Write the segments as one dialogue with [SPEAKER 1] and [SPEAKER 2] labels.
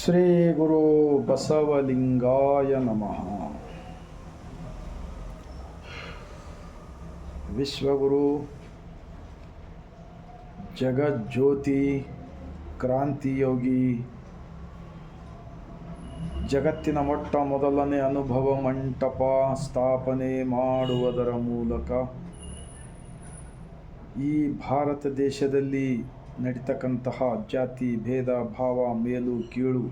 [SPEAKER 1] ಶ್ರೀ ಗುರು ಬಸವಲಿಂಗಾಯ ನಮಃ. ವಿಶ್ವಗುರು ಜಗಜ್ಯೋತಿ ಕ್ರಾಂತಿಯೋಗಿ ಜಗತ್ತಿನ ಮೊಟ್ಟ ಮೊದಲನೇ ಅನುಭವ ಮಂಟಪ ಸ್ಥಾಪನೆ ಮಾಡುವುದರ ಮೂಲಕ ಈ ಭಾರತ ದೇಶದಲ್ಲಿ ನಡೀತಕ್ಕಂತಹ ಜಾತಿ ಭೇದ ಭಾವ ಮೇಲು ಕೀಳು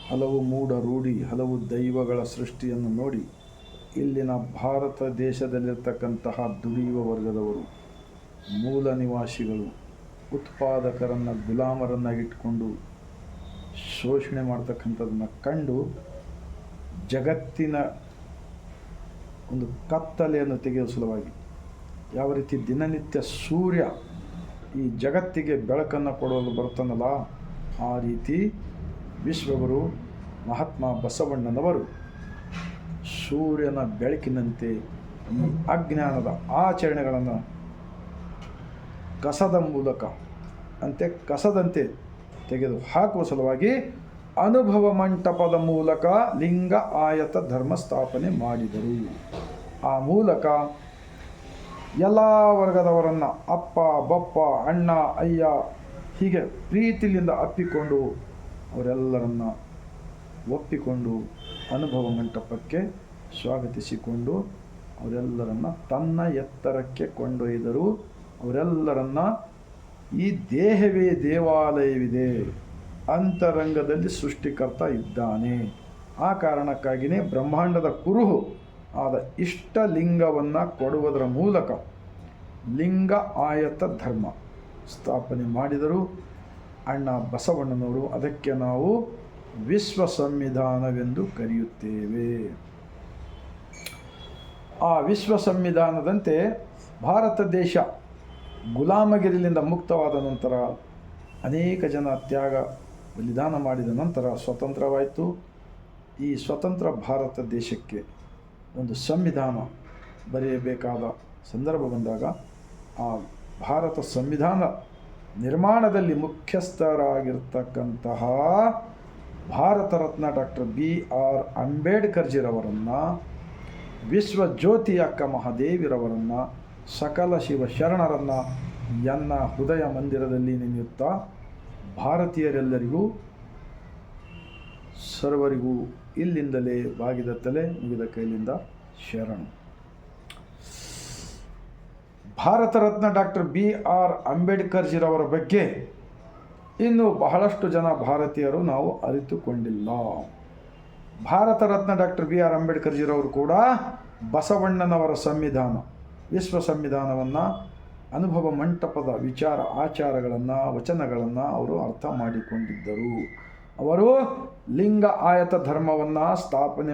[SPEAKER 1] ಹಲವು ಮೂಢ ರೂಢಿ ಹಲವು ದೈವಗಳ ಸೃಷ್ಟಿಯನ್ನು ನೋಡಿ ಇಲ್ಲಿನ ಭಾರತ ದೇಶದಲ್ಲಿರ್ತಕ್ಕಂತಹ ದುಡಿಯುವ ವರ್ಗದವರು ಮೂಲ ನಿವಾಸಿಗಳು ಉತ್ಪಾದಕರನ್ನು ಗುಲಾಮರನ್ನಾಗಿಟ್ಕೊಂಡು ಶೋಷಣೆ ಮಾಡ್ತಕ್ಕಂಥದ್ದನ್ನು ಕಂಡು ಜಗತ್ತಿನ ಒಂದು ಕತ್ತಲೆಯನ್ನು ತೆಗೆಯುವ ಸಲುವಾಗಿ ಯಾವ ರೀತಿ ದಿನನಿತ್ಯ ಸೂರ್ಯ ಈ ಜಗತ್ತಿಗೆ ಬೆಳಕನ್ನು ಕೊಡಲು ಬರ್ತಾನಲ್ಲ, ಆ ರೀತಿ ವಿಶ್ವಗುರು ಮಹಾತ್ಮ ಬಸವಣ್ಣನವರು ಸೂರ್ಯನ ಬೆಳಕಿನಂತೆ ಈ ಅಜ್ಞಾನದ ಆಚರಣೆಗಳನ್ನು ಕಸದಂತೆ ತೆಗೆದು ಹಾಕುವ ಸಲುವಾಗಿ ಅನುಭವ ಮಂಟಪದ ಮೂಲಕ ಲಿಂಗ ಆಯತ ಧರ್ಮ ಸ್ಥಾಪನೆ ಮಾಡಿದರು. ಆ ಮೂಲಕ ಎಲ್ಲ ವರ್ಗದವರನ್ನು ಅಪ್ಪ ಬಪ್ಪ ಅಣ್ಣ ಅಯ್ಯ ಹೀಗೆ ಪ್ರೀತಿಯಿಂದ ಅಪ್ಪಿಕೊಂಡು ಅವರೆಲ್ಲರನ್ನ ಒಪ್ಪಿಕೊಂಡು ಅನುಭವ ಮಂಟಪಕ್ಕೆ ಸ್ವಾಗತಿಸಿಕೊಂಡು ಅವರೆಲ್ಲರನ್ನ ತನ್ನ ಎತ್ತರಕ್ಕೆ ಕೊಂಡೊಯ್ದರು. ಅವರೆಲ್ಲರನ್ನ ಈ ದೇಹವೇ ದೇವಾಲಯವಿದೆ, ಅಂತರಂಗದಲ್ಲಿ ಸೃಷ್ಟಿಕರ್ತ ಇದ್ದಾನೆ, ಆ ಕಾರಣಕ್ಕಾಗಿಯೇ ಬ್ರಹ್ಮಾಂಡದ ಕುರುಹು ಆದ ಇಷ್ಟಲಿಂಗವನ್ನು ಕೊಡುವುದರ ಮೂಲಕ ಲಿಂಗ ಆಯತ ಧರ್ಮ ಸ್ಥಾಪನೆ ಮಾಡಿದರು ಅಣ್ಣ ಬಸವಣ್ಣನವರು. ಅದಕ್ಕೆ ನಾವು ವಿಶ್ವ ಸಂವಿಧಾನವೆಂದು ಕರೆಯುತ್ತೇವೆ. ಆ ವಿಶ್ವ ಸಂವಿಧಾನದಂತೆ ಭಾರತ ದೇಶ ಗುಲಾಮಗಿರಿಯಿಂದ ಮುಕ್ತವಾದ ನಂತರ ಅನೇಕ ಜನ ತ್ಯಾಗ ಬಲಿದಾನ ಮಾಡಿದ ನಂತರ ಸ್ವತಂತ್ರವಾಯಿತು. ಈ ಸ್ವತಂತ್ರ ಭಾರತ ದೇಶಕ್ಕೆ ಒಂದು ಸಂವಿಧಾನ ಬರೆಯಬೇಕಾದ ಸಂದರ್ಭ ಬಂದಾಗ ಆ ಭಾರತ ಸಂವಿಧಾನ ನಿರ್ಮಾಣದಲ್ಲಿ ಮುಖ್ಯಸ್ಥರಾಗಿರ್ತಕ್ಕಂತಹ ಭಾರತ ರತ್ನ ಡಾಕ್ಟರ್ BR ಅಂಬೇಡ್ಕರ್ಜಿರವರನ್ನು, ವಿಶ್ವಜ್ಯೋತಿ ಅಕ್ಕ ಮಹಾದೇವಿರವರನ್ನು, ಸಕಲ ಶಿವ ಶರಣರನ್ನು ಎನ್ನ ಹೃದಯ ಮಂದಿರದಲ್ಲಿ ನೆನೆಯುತ್ತಾ ಭಾರತೀಯರೆಲ್ಲರಿಗೂ ಸರ್ವರಿಗೂ ಇಲ್ಲಿಂದಲೇ ಬಾಗಿದ ತಲೆ ಮುಗಿದ ಕೈಲಿಂದ ಶರಣು. ಭಾರತ ರತ್ನ ಡಾಕ್ಟರ್ BR ಅಂಬೇಡ್ಕರ್ಜಿರವರ ಬಗ್ಗೆ ಇನ್ನು ಬಹಳಷ್ಟು ಜನ ಭಾರತೀಯರು ನಾವು ಅರಿತುಕೊಂಡಿಲ್ಲ. ಭಾರತ ರತ್ನ ಡಾಕ್ಟರ್ BR ಅಂಬೇಡ್ಕರ್ಜಿರವರು ಕೂಡ ಬಸವಣ್ಣನವರ ಸಂವಿಧಾನ, ವಿಶ್ವ ಸಂವಿಧಾನವನ್ನು, ಅನುಭವ ಮಂಟಪದ ವಿಚಾರ ಆಚಾರಗಳನ್ನು ವಚನಗಳನ್ನು ಅವರು ಅರ್ಥ ಮಾಡಿಕೊಂಡಿದ್ದರು. ಅವರು ಲಿಂಗ ಆಯತ ಧರ್ಮವನ್ನು ಸ್ಥಾಪನೆ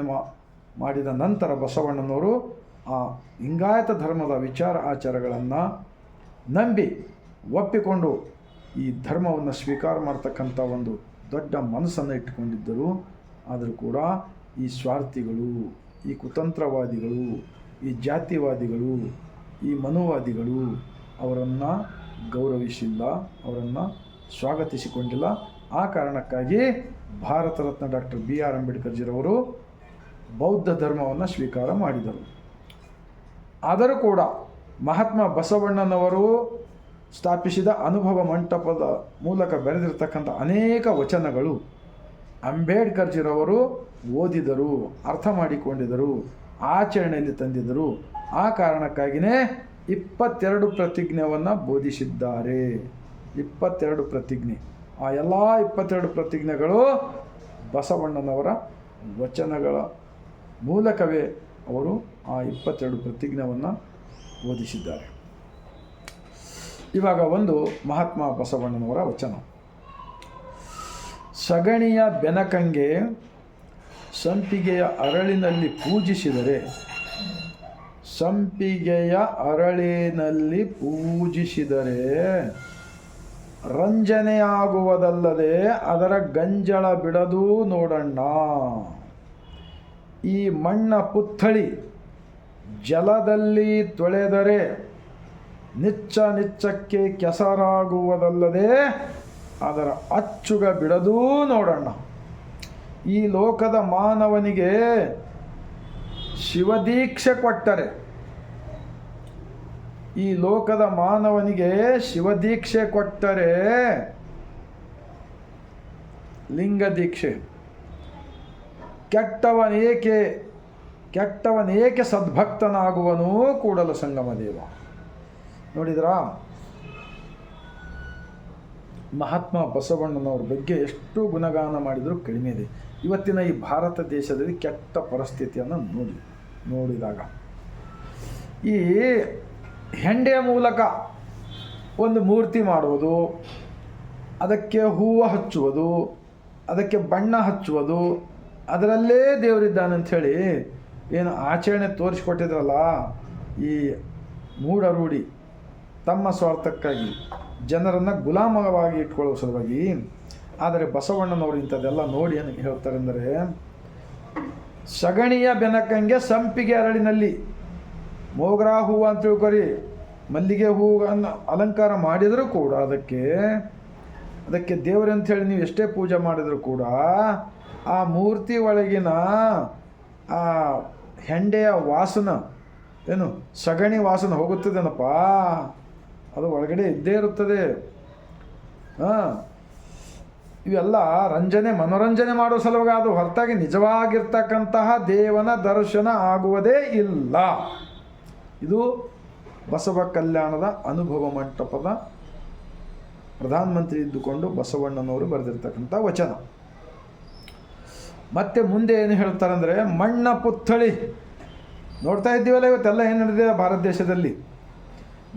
[SPEAKER 1] ಮಾಡಿದ ನಂತರ ಬಸವಣ್ಣನವರು ಆ ಲಿಂಗಾಯತ ಧರ್ಮದ ವಿಚಾರ ಆಚಾರಗಳನ್ನು ನಂಬಿ ಒಪ್ಪಿಕೊಂಡು ಈ ಧರ್ಮವನ್ನು ಸ್ವೀಕಾರ ಮಾಡ್ತಕ್ಕಂಥ ಒಂದು ದೊಡ್ಡ ಮನಸ್ಸನ್ನು ಇಟ್ಟುಕೊಂಡಿದ್ದರು. ಆದರೂ ಕೂಡ ಈ ಸ್ವಾರ್ಥಿಗಳು, ಈ ಕುತಂತ್ರವಾದಿಗಳು, ಈ ಜಾತಿವಾದಿಗಳು, ಈ ಮನುವಾದಿಗಳು ಅವರನ್ನು ಗೌರವಿಸಿಲ್ಲ, ಅವರನ್ನು ಸ್ವಾಗತಿಸಿಕೊಂಡಿಲ್ಲ. ಆ ಕಾರಣಕ್ಕಾಗಿ ಭಾರತ ರತ್ನ ಡಾಕ್ಟರ್ BR ಅಂಬೇಡ್ಕರ್ಜಿರವರು ಬೌದ್ಧ ಧರ್ಮವನ್ನು ಸ್ವೀಕಾರ ಮಾಡಿದರು. ಆದರೂ ಕೂಡ ಮಹಾತ್ಮ ಬಸವಣ್ಣನವರು ಸ್ಥಾಪಿಸಿದ ಅನುಭವ ಮಂಟಪದ ಮೂಲಕ ಬರೆದಿರತಕ್ಕಂಥ ಅನೇಕ ವಚನಗಳು ಅಂಬೇಡ್ಕರ್ಜಿರವರು ಓದಿದರು, ಅರ್ಥ ಮಾಡಿಕೊಂಡಿದ್ದರು, ಆಚರಣೆಯಲ್ಲಿ ತಂದಿದ್ದರು. ಆ ಕಾರಣಕ್ಕಾಗಿಯೇ 22 ಪ್ರತಿಜ್ಞೆಯನ್ನು ಬೋಧಿಸಿದ್ದಾರೆ. 22 ಪ್ರತಿಜ್ಞೆ. ಆ ಎಲ್ಲ 22 ಪ್ರತಿಜ್ಞೆಗಳು ಬಸವಣ್ಣನವರ ವಚನಗಳ ಮೂಲಕವೇ ಅವರು ಆ 22 ಪ್ರತಿಜ್ಞೆಯನ್ನು ಬೋಧಿಸಿದ್ದಾರೆ. ಇವಾಗ ಒಂದು ಮಹಾತ್ಮ ಬಸವಣ್ಣನವರ ವಚನ. ಸಗಣಿಯ ಬೆನಕಂಗೆ ಸಂಪಿಗೆಯ ಅರಳಿನಲ್ಲಿ ಪೂಜಿಸಿದರೆ ರಂಜನೆಯಾಗುವುದಲ್ಲದೆ ಅದರ ಗಂಜಳ ಬಿಡದು ನೋಡಣ್ಣ. ಈ ಮಣ್ಣ ಪುತ್ಥಳಿ ಜಲದಲ್ಲಿ ತೊಳೆದರೆ ನಿಚ್ಚಕ್ಕೆ ಕೆಸರಾಗುವುದಲ್ಲದೆ ಅದರ ಅಚ್ಚುಗ ಬಿಡದೂ ನೋಡೋಣ. ಈ ಲೋಕದ ಮಾನವನಿಗೆ ಶಿವದೀಕ್ಷೆ ಕೊಟ್ಟರೆ, ಈ ಲೋಕದ ಮಾನವನಿಗೆ ಶಿವದೀಕ್ಷೆ ಕೊಟ್ಟರೆ, ಲಿಂಗ ದೀಕ್ಷೆ, ಕೆಟ್ಟವನೇಕೆ ಸದ್ಭಕ್ತನಾಗುವನು ಕೂಡಲ ಸಂಗಮ ದೇವ. ನೋಡಿದ್ರಾ, ಮಹಾತ್ಮ ಬಸವಣ್ಣನವ್ರ ಬಗ್ಗೆ ಎಷ್ಟು ಗುಣಗಾನ ಮಾಡಿದರೂ ಕಡಿಮೆ ಇದೆ. ಇವತ್ತಿನ ಈ ಭಾರತ ದೇಶದಲ್ಲಿ ಕೆಟ್ಟ ಪರಿಸ್ಥಿತಿಯನ್ನು ನೋಡಿದಾಗ ಈ ಹೆಂಡೆಯ ಮೂಲಕ ಒಂದು ಮೂರ್ತಿ ಮಾಡುವುದು, ಅದಕ್ಕೆ ಹೂವು ಹಚ್ಚುವುದು, ಅದಕ್ಕೆ ಬಣ್ಣ ಹಚ್ಚುವುದು, ಅದರಲ್ಲೇ ದೇವರಿದ್ದಾನಂಥೇಳಿ ಏನು ಆಚರಣೆ ತೋರಿಸಿಕೊಟ್ಟಿದ್ರಲ್ಲ ಈ ಮೂಢರೂಢಿ, ತಮ್ಮ ಸ್ವಾರ್ಥಕ್ಕಾಗಿ ಜನರನ್ನು ಗುಲಾಮವಾಗಿ ಇಟ್ಕೊಳ್ಳೋ ಸಲುವಾಗಿ. ಆದರೆ ಬಸವಣ್ಣನವರು ಇಂಥದ್ದೆಲ್ಲ ನೋಡಿ ಏನು ಹೇಳ್ತಾರೆ ಅಂದರೆ, ಸಗಣಿಯ ಬೆನಕಂಗೆ ಸಂಪಿಗೆ ಅರಳಿನಲ್ಲಿ, ಮೋಗರಾ ಹೂವು ಅಂತ ತಿಳ್ಕೊರಿ, ಮಲ್ಲಿಗೆ ಹೂವನ್ನು ಅಲಂಕಾರ ಮಾಡಿದರೂ ಕೂಡ ಅದಕ್ಕೆ ದೇವರಂಥೇಳಿ ನೀವು ಎಷ್ಟೇ ಪೂಜೆ ಮಾಡಿದರೂ ಕೂಡ ಆ ಮೂರ್ತಿ ಒಳಗಿನ ಆ ಹೆಂಡೆಯ ವಾಸನ ಏನು ಸಗಣಿ ವಾಸನ ಹೋಗುತ್ತದೇನಪ್ಪ, ಅದು ಒಳಗಡೆ ಇದ್ದೇ ಇರುತ್ತದೆ. ಇವೆಲ್ಲ ಮನೋರಂಜನೆ ಮಾಡೋ ಸಲುವಾಗಿ ಅದು ಹೊರತಾಗಿ ನಿಜವಾಗಿರ್ತಕ್ಕಂತಹ ದೇವನ ದರ್ಶನ ಆಗುವುದೇ ಇಲ್ಲ. ಇದು ಬಸವ ಕಲ್ಯಾಣದ ಅನುಭವ ಮಂಟಪದ ಪ್ರಧಾನಮಂತ್ರಿ ಇದ್ದುಕೊಂಡು ಬಸವಣ್ಣನವರು ಬರೆದಿರ್ತಕ್ಕಂಥ ವಚನ. ಮತ್ತೆ ಮುಂದೆ ಏನು ಹೇಳ್ತಾರೆ ಅಂದರೆ, ಮಣ್ಣ ಪುತ್ಥಳಿ ನೋಡ್ತಾ ಇದ್ದೀವಲ್ಲ ಇವತ್ತೆಲ್ಲ ಏನು ನಡೆದಿದೆ ಭಾರತ ದೇಶದಲ್ಲಿ.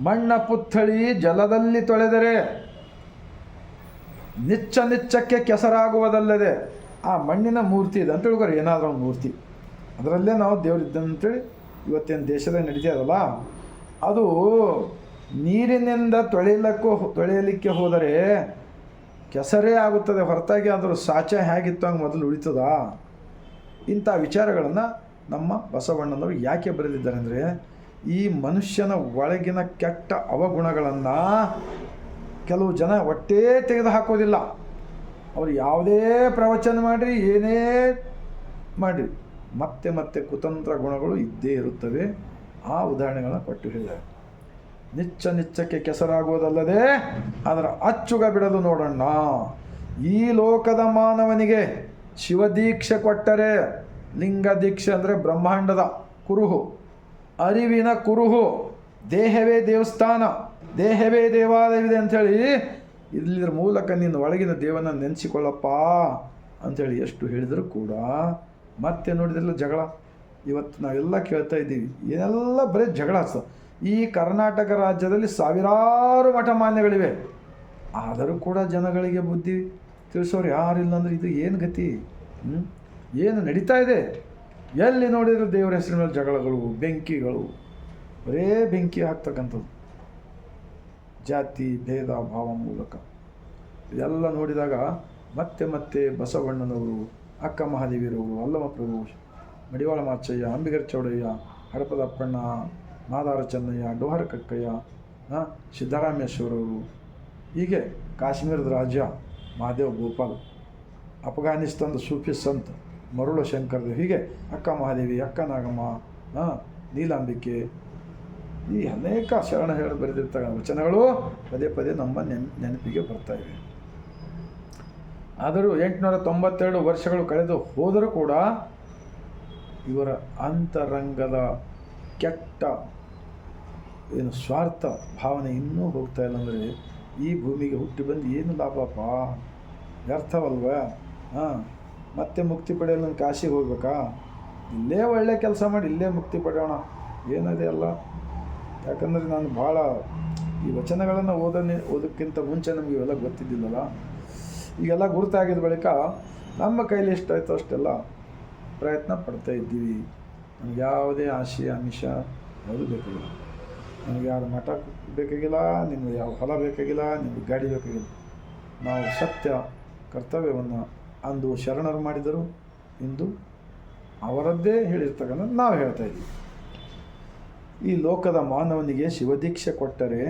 [SPEAKER 1] ಮಣ್ಣ ಪುತ್ಥಳಿ ಜಲದಲ್ಲಿ ತೊಳೆದರೆ ನಿಚ್ಚಕ್ಕೆ ಕೆಸರಾಗುವುದಲ್ಲದೆ, ಆ ಮಣ್ಣಿನ ಮೂರ್ತಿ ಇದೆ ಅಂತ ತಿಳ್ಕೊರಿ, ಏನಾದರೂ ಒಂದು ಮೂರ್ತಿ, ಅದರಲ್ಲೇ ನಾವು ದೇವರಿದ್ದಂತೇಳಿ ಇವತ್ತೇನು ದೇಶದಲ್ಲಿ ನಡೀತದಲ್ಲ, ಅದು ನೀರಿನಿಂದ ತೊಳೆಯಲಿಕ್ಕೆ ಹೋದರೆ ಕೆಸರೇ ಆಗುತ್ತದೆ ಹೊರತಾಗಿ ಅದರ ಸಾಚೆ ಹೇಗಿತ್ತು ಹಂಗೆ ಮೊದಲು ಉಳಿತದ. ಇಂಥ ವಿಚಾರಗಳನ್ನು ನಮ್ಮ ಬಸವಣ್ಣನವರು ಯಾಕೆ ಬರೆದಿದ್ದಾರೆ ಅಂದರೆ, ಈ ಮನುಷ್ಯನ ಒಳಗಿನ ಕೆಟ್ಟ ಅವಗುಣಗಳನ್ನು ಕೆಲವು ಜನ ಒಟ್ಟೇ ತೆಗೆದು ಹಾಕೋದಿಲ್ಲ. ಅವರು ಯಾವುದೇ ಪ್ರವಚನ ಮಾಡಿರಿ, ಏನೇ ಮಾಡಿರಿ, ಮತ್ತೆ ಕುತಂತ್ರ ಗುಣಗಳು ಇದ್ದೇ ಇರುತ್ತವೆ. ಆ ಉದಾಹರಣೆಗಳನ್ನು ಕೊಟ್ಟು ಹೇಳಿದ್ದಾರೆ. ನಿಚ್ಚಕ್ಕೆ ಕೆಸರಾಗುವುದಲ್ಲದೆ ಅದರ ಅಚ್ಚುಗ ಬಿಡದು ನೋಡೋಣ. ಈ ಲೋಕದ ಮಾನವನಿಗೆ ಶಿವದೀಕ್ಷೆ ಕೊಟ್ಟರೆ, ಲಿಂಗ ದೀಕ್ಷೆ ಅಂದರೆ ಬ್ರಹ್ಮಾಂಡದ ಕುರುಹು, ಅರಿವಿನ ಕುರುಹು, ದೇಹವೇ ದೇವಸ್ಥಾನ, ದೇಹವೇ ದೇವಾಲಯವಿದೆ ಅಂಥೇಳಿ, ಇದ್ರ ಮೂಲಕ ನಿನ್ನ ಒಳಗಿನ ದೇವನ ನೆನೆಸಿಕೊಳ್ಳಪ್ಪ ಅಂಥೇಳಿ ಎಷ್ಟು ಹೇಳಿದರೂ ಕೂಡ ಮತ್ತೆ ನೋಡಿದ್ರಲ್ಲ ಜಗಳ. ಇವತ್ತು ನಾವೆಲ್ಲ ಕೇಳ್ತಾ ಇದ್ದೀವಿ, ಏನೆಲ್ಲ ಬರೀ ಜಗಳ. ಈ ಕರ್ನಾಟಕ ರಾಜ್ಯದಲ್ಲಿ ಸಾವಿರಾರು ಮಠಮಾನ್ಯಗಳಿವೆ, ಆದರೂ ಕೂಡ ಜನಗಳಿಗೆ ಬುದ್ಧಿ ತಿಳಿಸೋರು ಯಾರಿಲ್ಲ ಅಂದರೆ ಇದು ಏನು ಗತಿ? ಏನು ನಡೀತಾ ಇದೆ? ಎಲ್ಲಿ ನೋಡಿದರೂ ದೇವರ ಹೆಸರಿನ ಮೇಲೆ ಜಗಳಗಳು, ಬೆಂಕಿಗಳು, ಬರೇ ಬೆಂಕಿ ಹಾಕ್ತಕ್ಕಂಥದ್ದು, ಜಾತಿ ಭೇದ ಭಾವ ಮೂಲಕ. ಇದೆಲ್ಲ ನೋಡಿದಾಗ ಮತ್ತೆ ಬಸವಣ್ಣನವರು, ಅಕ್ಕ ಮಹಾದೇವಿಯರವರು, ಅಲ್ಲಮಪ್ರಭು, ಮಡಿವಾಳ ಮಾಚಯ್ಯ, ಅಂಬಿಗರ ಚೌಡಯ್ಯ, ಹಡಪದ ಅಪ್ಪಣ್ಣ, ಮಾದಾರ ಚೆನ್ನಯ್ಯ, ಡೋಹರ ಕಕ್ಕಯ್ಯ, ಸಿದ್ದರಾಮೇಶ್ವರವರು, ಹೀಗೆ ಕಾಶ್ಮೀರದ ರಾಜ ಮಹಾದೇವ್ ಗೋಪಾಲ್, ಅಫ್ಘಾನಿಸ್ತಾನದ ಸೂಫಿ ಸಂತ್ ಮರುಳ ಶಂಕರ್, ಹೀಗೆ ಅಕ್ಕ ಮಹಾದೇವಿ, ಅಕ್ಕ ನಾಗಮ್ಮ, ನೀಲಾಂಬಿಕೆ, ಈ ಅನೇಕ ಶರಣ ಹೇಳಿ ಬರೆದಿರ್ತಕ್ಕಂಥ ವಚನಗಳು ಪದೇ ನಮ್ಮ ನೆನಪಿಗೆ ಬರ್ತಾಯಿವೆ. ಆದರೂ 892 ವರ್ಷಗಳು ಕಳೆದು ಹೋದರೂ ಕೂಡ ಇವರ ಅಂತರಂಗದ ಕೆಟ್ಟ ಏನು ಸ್ವಾರ್ಥ ಭಾವನೆ ಇನ್ನೂ ಹೋಗ್ತಾ ಇಲ್ಲ. ಅಂದರೆ ಈ ಭೂಮಿಗೆ ಹುಟ್ಟಿ ಬಂದು ಏನು ಲಾಭಪ್ಪ? ವ್ಯರ್ಥವಲ್ವ? ಮತ್ತೆ ಮುಕ್ತಿ ಪಡೆಯಲು ನಾನು ಕಾಶಿಗೆ ಹೋಗ್ಬೇಕಾ? ಇಲ್ಲೇ ಒಳ್ಳೆ ಕೆಲಸ ಮಾಡಿ ಇಲ್ಲೇ ಮುಕ್ತಿ ಪಡೆಯೋಣ, ಏನದೆ ಅಲ್ಲ. ಯಾಕಂದರೆ ನಾನು ಭಾಳ ಈ ವಚನಗಳನ್ನು ಓದೋಕ್ಕಿಂತ ಮುಂಚೆ ನಮಗೆ ಇವೆಲ್ಲ ಗೊತ್ತಿದ್ದಿಲ್ಲಲ್ಲ. ಈಗೆಲ್ಲ ಗುರುತಾಗಿದ್ದ ಬಳಿಕ ನಮ್ಮ ಕೈಲಿ ಎಷ್ಟಾಯ್ತೋ ಅಷ್ಟೆಲ್ಲ ಪ್ರಯತ್ನ ಪಡ್ತಾ ಇದ್ದೀವಿ. ನನಗೆ ಯಾವುದೇ ಆಶೆ ಆಮಿಷ ಯಾವುದು ಬೇಕಾಗಿಲ್ಲ. ನನಗೆ ಯಾರು ಮಠ ಬೇಕಾಗಿಲ್ಲ, ನಿಮಗೆ ಯಾವ ಹೊಲ ಬೇಕಾಗಿಲ್ಲ, ನಿಮಗೆ ಗಾಡಿ ಬೇಕಾಗಿಲ್ಲ. ನಾವು ಸತ್ಯ ಕರ್ತವ್ಯವನ್ನು ಅಂದು ಶರಣರು ಮಾಡಿದರು, ಇಂದು ಅವರದ್ದೇ ಹೇಳಿರ್ತಕ್ಕಂಥ ನಾವು ಹೇಳ್ತಾ ಇದ್ದೀವಿ. ಈ ಲೋಕದ ಮಾನವನಿಗೆ ಶಿವದೀಕ್ಷೆ ಕೊಟ್ಟರೆ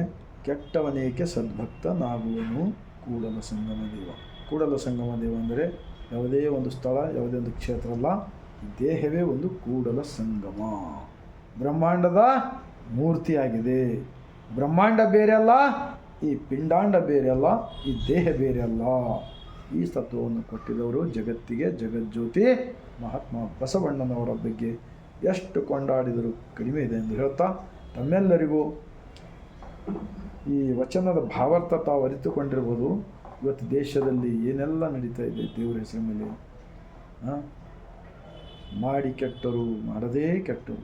[SPEAKER 1] ಕೆಟ್ಟವನೇಕೆ ಸದ್ಭಕ್ತನಾಗುವನು ಕೂಡಲ ಸಂಗಮ ದೇವ. ಕೂಡಲ ಸಂಗಮ ದೇವ ಅಂದರೆ ಯಾವುದೇ ಒಂದು ಸ್ಥಳ, ಯಾವುದೇ ಒಂದು ಕ್ಷೇತ್ರ ಅಲ್ಲ, ದೇಹವೇ ಒಂದು ಕೂಡಲ ಸಂಗಮ, ಬ್ರಹ್ಮಾಂಡದ ಮೂರ್ತಿಯಾಗಿದೆ. ಬ್ರಹ್ಮಾಂಡ ಬೇರೆ ಅಲ್ಲ, ಈ ಪಿಂಡಾಂಡ ಬೇರೆ ಅಲ್ಲ, ಈ ದೇಹ ಬೇರೆ ಅಲ್ಲ. ಈ ತತ್ವವನ್ನು ಕೊಟ್ಟಿದವರು ಜಗತ್ತಿಗೆ ಜಗಜ್ಯೋತಿ ಮಹಾತ್ಮ ಬಸವಣ್ಣನವರ ಬಗ್ಗೆ ಎಷ್ಟು ಕೊಂಡಾಡಿದರೂ ಕಡಿಮೆ ಇದೆ ಎಂದು ಹೇಳ್ತಾ, ತಮ್ಮೆಲ್ಲರಿಗೂ ಈ ವಚನದ ಭಾವಾರ್ಥ ತಾವು ಅರಿತುಕೊಂಡಿರ್ಬೋದು. ಇವತ್ತು ದೇಶದಲ್ಲಿ ಏನೆಲ್ಲ ನಡೀತಾ ಇದೆ ದೇವರ ಹೆಸರ ಮೇಲೆ. ಮಾಡಿ ಕೆಟ್ಟರು ಮಾಡದೇ ಕೆಟ್ಟರು,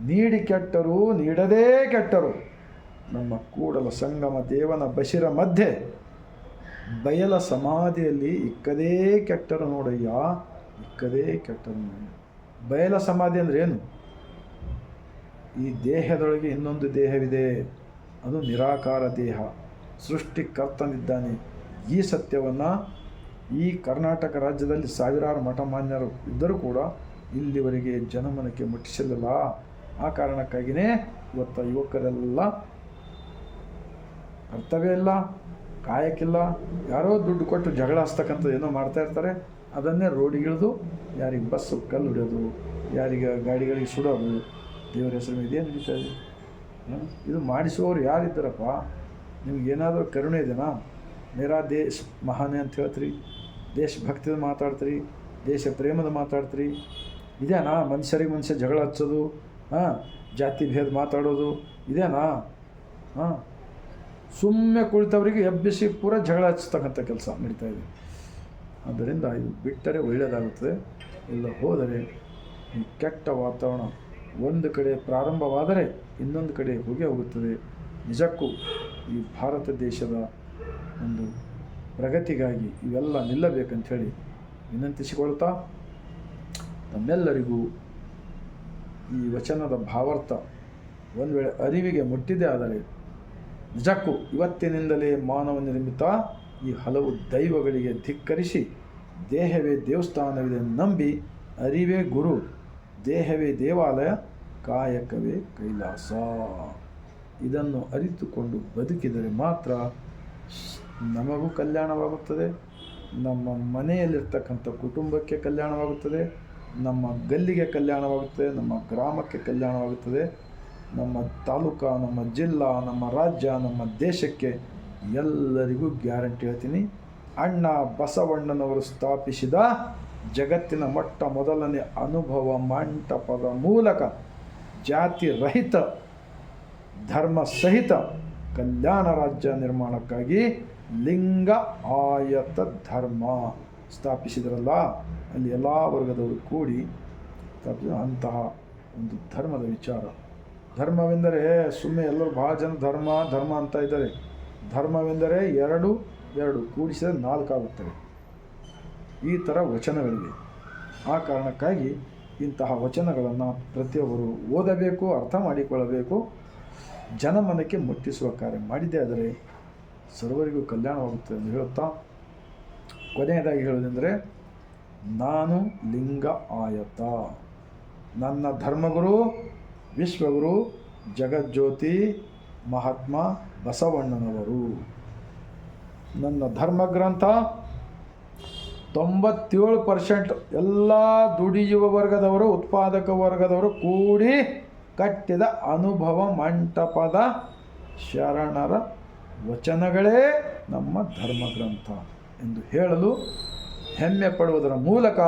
[SPEAKER 1] ನೀಡಿ ಕೆಟ್ಟರು ನೀಡದೇ ಕೆಟ್ಟರು. ನಮ್ಮ ಕೂಡಲ ಸಂಗಮ ದೇವನ ಬಶಿರ ಮಧ್ಯೆ ಬಯಲ ಸಮಾಧಿಯಲ್ಲಿ ಇಕ್ಕದೇ ಕೆಟ್ಟರು ನೋಡಯ್ಯ, ಇಕ್ಕದೇ ಕೆಟ್ಟರು ನೋಡಯ್ಯ. ಬಯಲ ಸಮಾಧಿ ಅಂದರೆ ಏನು? ಈ ದೇಹದೊಳಗೆ ಇನ್ನೊಂದು ದೇಹವಿದೆ, ಅದು ನಿರಾಕಾರ ದೇಹ, ಸೃಷ್ಟಿಕರ್ತನಿದ್ದಾನೆ. ಈ ಸತ್ಯವನ್ನು ಈ ಕರ್ನಾಟಕ ರಾಜ್ಯದಲ್ಲಿ ಸಾವಿರಾರು ಮಠಮಾನ್ಯರು ಇದ್ದರೂ ಕೂಡ ಇಲ್ಲಿವರೆಗೆ ಜನಮನಕ್ಕೆ ಮುಟ್ಟಿಸಲಿಲ್ಲ. ಆ ಕಾರಣಕ್ಕಾಗಿಯೇ ಇವತ್ತು ಯುವಕರೆಲ್ಲ ಕರ್ತವ್ಯ ಇಲ್ಲ, ಕಾಯಕ್ಕಿಲ್ಲ, ಯಾರೋ ದುಡ್ಡು ಕೊಟ್ಟು ಜಗಳ ಹಚ್ತಕ್ಕಂಥದ್ದು ಏನೋ ಮಾಡ್ತಾ ಇರ್ತಾರೆ. ಅದನ್ನೇ ರೋಡಿಗಿಳಿದು ಯಾರಿಗೆ ಬಸ್ಸು ಕಲ್ಲು ಹೊಡೆಯೋದು, ಯಾರಿಗೆ ಗಾಡಿಗಳಿಗೆ ಸುಡೋದು, ದೇವರ ಹೆಸರು ಇದೇ ನಡೀತಾ ಇದೆ. ಇದು ಮಾಡಿಸುವವರು ಯಾರಿದ್ದಾರಪ್ಪ? ನಿಮ್ಗೇನಾದರೂ ಕರುಣೆ ಇದೆನಾ? ಮೇರಾ ದೇಶ್ ಮಹಾನೆ ಅಂತ ಹೇಳ್ತೀರಿ, ದೇಶಭಕ್ತಿದ ಮಾತಾಡ್ತೀರಿ, ದೇಶ ಪ್ರೇಮದ ಮಾತಾಡ್ತೀರಿ. ಇದೇನಾ ಮನುಷ್ಯರಿಗೆ ಮನುಷ್ಯ ಜಗಳ ಹಚ್ಚೋದು, ಜಾತಿ ಭೇದ ಮಾತಾಡೋದು ಇದೇನಾ? ಸುಮ್ಮನೆ ಕುಳಿತವರಿಗೆ ಎಬ್ಬಿಸಿ ಪೂರ ಜಗಳ ಹಚ್ಚತಕ್ಕಂಥ ಕೆಲಸ ನಡೀತಾ ಇದೆ. ಆದ್ದರಿಂದ ಇದು ಬಿಟ್ಟರೆ ಒಳ್ಳೆಯದಾಗುತ್ತದೆ. ಇಲ್ಲ ಹೋದರೆ ಈ ಕೆಟ್ಟ ವಾತಾವರಣ ಒಂದು ಕಡೆ ಪ್ರಾರಂಭವಾದರೆ ಇನ್ನೊಂದು ಕಡೆ ಹೋಗುತ್ತದೆ. ನಿಜಕ್ಕೂ ಈ ಭಾರತ ದೇಶದ ಒಂದು ಪ್ರಗತಿಗಾಗಿ ಇವೆಲ್ಲ ನಿಲ್ಲಬೇಕಂಥೇಳಿ ವಿನಂತಿಸಿಕೊಳ್ತಾ, ತಮ್ಮೆಲ್ಲರಿಗೂ ಈ ವಚನದ ಭಾವಾರ್ಥ ಒಂದು ವೇಳೆ ಅರಿವಿಗೆ ಮುಟ್ಟಿದೆ ಆದರೆ ನಿಜಕ್ಕೂ ಇವತ್ತಿನಿಂದಲೇ ಮಾನವ ನಿರ್ಮಿತ ಈ ಹಲವು ದೈವಗಳಿಗೆ ಧಿಕ್ಕರಿಸಿ, ದೇಹವೇ ದೇವಸ್ಥಾನವಿದೆ ನಂಬಿ, ಅರಿವೇ ಗುರು, ದೇಹವೇ ದೇವಾಲಯ, ಕಾಯಕವೇ ಕೈಲಾಸ, ಇದನ್ನು ಅರಿತುಕೊಂಡು ಬದುಕಿದರೆ ಮಾತ್ರ ನಮಗೂ ಕಲ್ಯಾಣವಾಗುತ್ತದೆ, ನಮ್ಮ ಮನೆಯಲ್ಲಿರ್ತಕ್ಕಂಥ ಕುಟುಂಬಕ್ಕೆ ಕಲ್ಯಾಣವಾಗುತ್ತದೆ, ನಮ್ಮ ಗಲ್ಲಿಗೆ ಕಲ್ಯಾಣವಾಗುತ್ತದೆ, ನಮ್ಮ ಗ್ರಾಮಕ್ಕೆ ಕಲ್ಯಾಣವಾಗುತ್ತದೆ, ನಮ್ಮ ತಾಲೂಕು, ನಮ್ಮ ಜಿಲ್ಲಾ, ನಮ್ಮ ರಾಜ್ಯ, ನಮ್ಮ ದೇಶಕ್ಕೆ ಎಲ್ಲರಿಗೂ ಗ್ಯಾರಂಟಿ ಹೇಳ್ತೀನಿ. ಅಣ್ಣ ಬಸವಣ್ಣನವರು ಸ್ಥಾಪಿಸಿದ ಜಗತ್ತಿನ ಮೊಟ್ಟ ಮೊದಲನೇ ಅನುಭವ ಮಂಟಪದ ಮೂಲಕ ಜಾತಿ ರಹಿತ ಧರ್ಮ ಸಹಿತ ಕಲ್ಯಾಣ ರಾಜ್ಯ ನಿರ್ಮಾಣಕ್ಕಾಗಿ ಲಿಂಗ ಆಯತ ಧರ್ಮ ಸ್ಥಾಪಿಸಿದ್ರಲ್ಲ, ಅಲ್ಲಿ ಎಲ್ಲ ವರ್ಗದವರು ಕೂಡಿ ಸ್ಥಾಪಿಸಿದ ಅಂತಹ ಒಂದು ಧರ್ಮದ ವಿಚಾರ. ಧರ್ಮವೆಂದರೆ ಸುಮ್ಮನೆ ಎಲ್ಲರೂ ಭಾಳ ಜನ ಧರ್ಮ ಧರ್ಮ ಅಂತ ಇದ್ದಾರೆ. ಧರ್ಮವೆಂದರೆ ಎರಡು ಕೂಡಿಸಿದರೆ 4 ಆಗುತ್ತವೆ. ಈ ಥರ ವಚನಗಳಿವೆ. ಆ ಕಾರಣಕ್ಕಾಗಿ ಇಂತಹ ವಚನಗಳನ್ನು ಪ್ರತಿಯೊಬ್ಬರು ಓದಬೇಕು, ಅರ್ಥ ಮಾಡಿಕೊಳ್ಳಬೇಕು, ಜನಮನಕ್ಕೆ ಮುಟ್ಟಿಸುವ ಕಾರ್ಯ ಮಾಡಿದ್ದೇ ಆದರೆ ಸರ್ವರಿಗೂ ಕಲ್ಯಾಣವಾಗುತ್ತದೆ ಎಂದು ಹೇಳುತ್ತಾ, ಕೊನೆಯದಾಗಿ ಹೇಳುವುದೆಂದರೆ, ನಾನು ಲಿಂಗ ಆಯತ, ನನ್ನ ಧರ್ಮಗುರು ವಿಶ್ವಗುರು ಜಗಜ್ಯೋತಿ ಮಹಾತ್ಮ ಬಸವಣ್ಣನವರು. ನನ್ನ ಧರ್ಮಗ್ರಂಥ 97% ಎಲ್ಲ ದುಡಿಯುವ ವರ್ಗದವರು, ಉತ್ಪಾದಕ ವರ್ಗದವರು ಕೂಡಿ ಕಟ್ಟಿದ ಅನುಭವ ಮಂಟಪದ ಶರಣರ ವಚನಗಳೇ ನಮ್ಮ ಧರ್ಮಗ್ರಂಥ ಎಂದು ಹೇಳಲು ಹೆಮ್ಮೆ ಪಡುವುದರ ಮೂಲಕ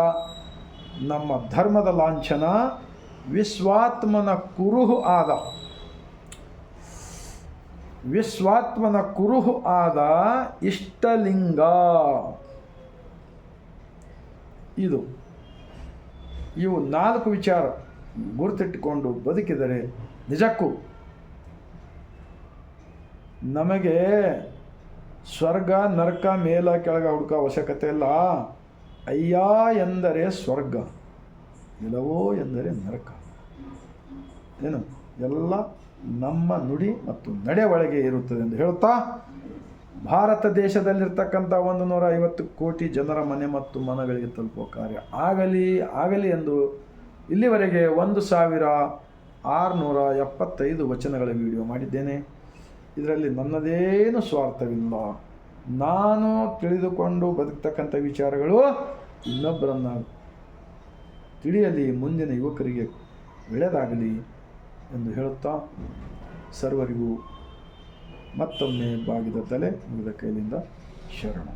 [SPEAKER 1] ನಮ್ಮ ಧರ್ಮದ ಲಾಂಛನ ವಿಶ್ವಾತ್ಮನ ಕುರುಹು ಆದ ಇಷ್ಟಲಿಂಗ. ಇವು 4 ವಿಚಾರ ಗುರುತಿಟ್ಟುಕೊಂಡು ಬದುಕಿದರೆ ನಿಜಕ್ಕೂ ನಮಗೆ ಸ್ವರ್ಗ ನರಕ ಮೇಲ ಕೆಳಗ ಹುಡುಕೋ ಅವಶ್ಯಕತೆ ಇಲ್ಲ. ಅಯ್ಯ ಎಂದರೆ ಸ್ವರ್ಗ, ಇಲ್ಲವೋ ಎಂದರೆ ನರಕ. ಏನು ಎಲ್ಲ ನಮ್ಮ ನುಡಿ ಮತ್ತು ನಡೆ ಒಳಗೆ ಇರುತ್ತದೆ ಎಂದು ಹೇಳುತ್ತಾ, ಭಾರತ ದೇಶದಲ್ಲಿರ್ತಕ್ಕಂಥ 150 ಕೋಟಿ ಜನರ ಮನೆ ಮತ್ತು ಮನಗಳಿಗೆ ತಲುಪುವ ಕಾರ್ಯ ಆಗಲಿ ಎಂದು ಇಲ್ಲಿವರೆಗೆ 1675 ವಚನಗಳ ವಿಡಿಯೋ ಮಾಡಿದ್ದೇನೆ. ಇದರಲ್ಲಿ ನನ್ನದೇನು ಸ್ವಾರ್ಥವಿಲ್ಲ. ನಾನು ತಿಳಿದುಕೊಂಡು ಬದುಕ್ತಕ್ಕಂಥ ವಿಚಾರಗಳು ಇನ್ನೊಬ್ಬರನ್ನು ತಿಳಿಯಲಿ, ಮುಂದಿನ ಯುವಕರಿಗೆ ಒಳ್ಳೆಯದಾಗಲಿ ಎಂದು ಹೇಳುತ್ತಾ ಸರ್ವರಿಗೂ ಮತ್ತೊಮ್ಮೆ ಬಾಗಿದ ತಲೆ ಮುಗಿದ ಕೈಲಿಂದ ಶರಣ.